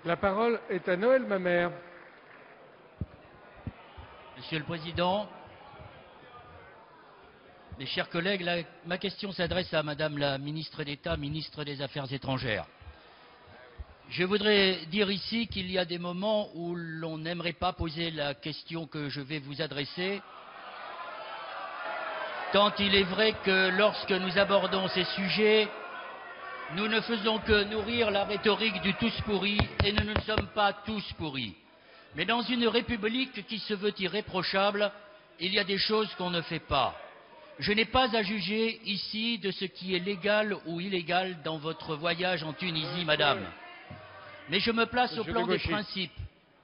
La parole est à Noël Mamère. Monsieur le Président, mes chers collègues, ma question s'adresse à Madame la Ministre d'État, Ministre des Affaires étrangères. Je voudrais dire ici qu'il y a des moments où l'on n'aimerait pas poser la question que je vais vous adresser, tant il est vrai que lorsque nous abordons ces sujets, nous ne faisons que nourrir la rhétorique du tous pourris et nous ne sommes pas tous pourris. Mais dans une république qui se veut irréprochable, il y a des choses qu'on ne fait pas. Je n'ai pas à juger ici de ce qui est légal ou illégal dans votre voyage en Tunisie, madame. Mais je me place au plan des principes.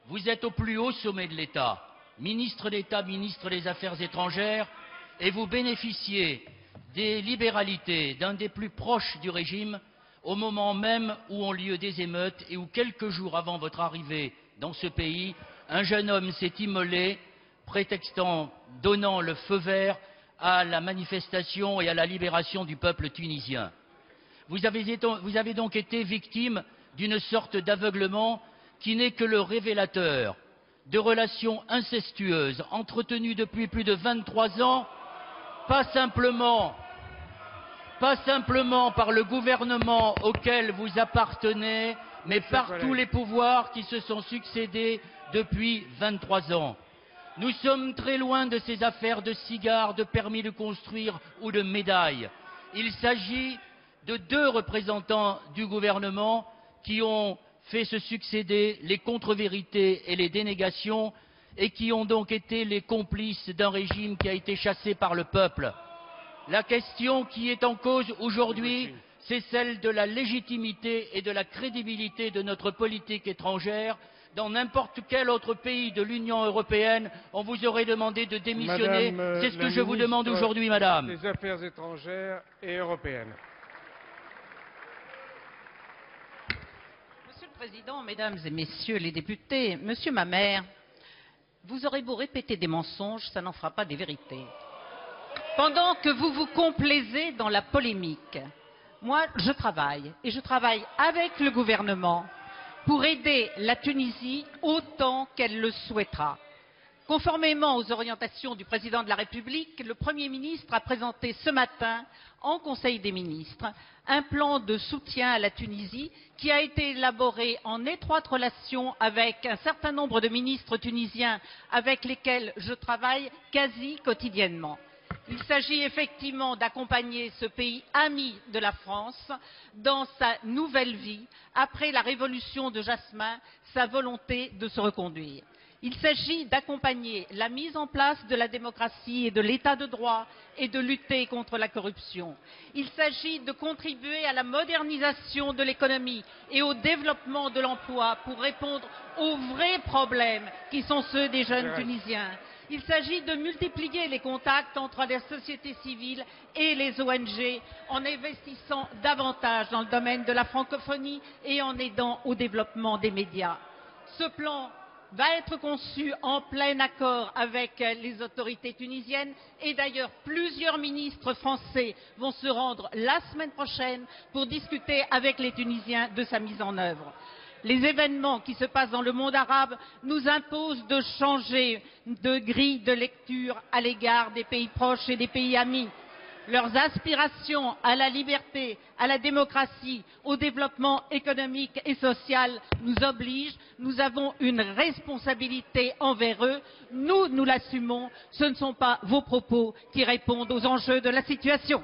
Vous êtes au plus haut sommet de l'État, ministre d'État, ministre des Affaires étrangères, et vous bénéficiez des libéralités d'un des plus proches du régime au moment même où ont lieu des émeutes et où quelques jours avant votre arrivée dans ce pays, un jeune homme s'est immolé, donnant le feu vert à la manifestation et à la libération du peuple tunisien. Vous avez donc été victime d'une sorte d'aveuglement qui n'est que le révélateur de relations incestueuses entretenues depuis plus de 23 ans, pas simplement par le gouvernement auquel vous appartenez, mais par tous les pouvoirs qui se sont succédés depuis 23 ans. Nous sommes très loin de ces affaires de cigares, de permis de construire ou de médailles. Il s'agit de deux représentants du gouvernement qui ont fait se succéder les contre-vérités et les dénégations et qui ont donc été les complices d'un régime qui a été chassé par le peuple. La question qui est en cause aujourd'hui, c'est celle de la légitimité et de la crédibilité de notre politique étrangère. Dans n'importe quel autre pays de l'Union européenne, on vous aurait demandé de démissionner. C'est ce que je vous demande aujourd'hui, madame. Des Affaires étrangères et européennes. Monsieur le Président, Mesdames et Messieurs les députés, Monsieur Mamère, vous aurez beau répéter des mensonges, ça n'en fera pas des vérités. Pendant que vous vous complaisez dans la polémique, moi je travaille, et je travaille avec le gouvernement pour aider la Tunisie autant qu'elle le souhaitera. Conformément aux orientations du Président de la République, le Premier ministre a présenté ce matin, en Conseil des ministres, un plan de soutien à la Tunisie qui a été élaboré en étroite relation avec un certain nombre de ministres tunisiens avec lesquels je travaille quasi quotidiennement. Il s'agit effectivement d'accompagner ce pays ami de la France dans sa nouvelle vie, après la révolution de Jasmin, sa volonté de se reconduire. Il s'agit d'accompagner la mise en place de la démocratie et de l'état de droit et de lutter contre la corruption. Il s'agit de contribuer à la modernisation de l'économie et au développement de l'emploi pour répondre aux vrais problèmes qui sont ceux des jeunes Tunisiens. Il s'agit de multiplier les contacts entre la société civile et les ONG en investissant davantage dans le domaine de la francophonie et en aidant au développement des médias. Ce plan va être conçu en plein accord avec les autorités tunisiennes et d'ailleurs plusieurs ministres français vont se rendre la semaine prochaine pour discuter avec les Tunisiens de sa mise en œuvre. Les événements qui se passent dans le monde arabe nous imposent de changer de grille de lecture à l'égard des pays proches et des pays amis. Leurs aspirations à la liberté, à la démocratie, au développement économique et social nous obligent. Nous avons une responsabilité envers eux. Nous l'assumons. Ce ne sont pas vos propos qui répondent aux enjeux de la situation.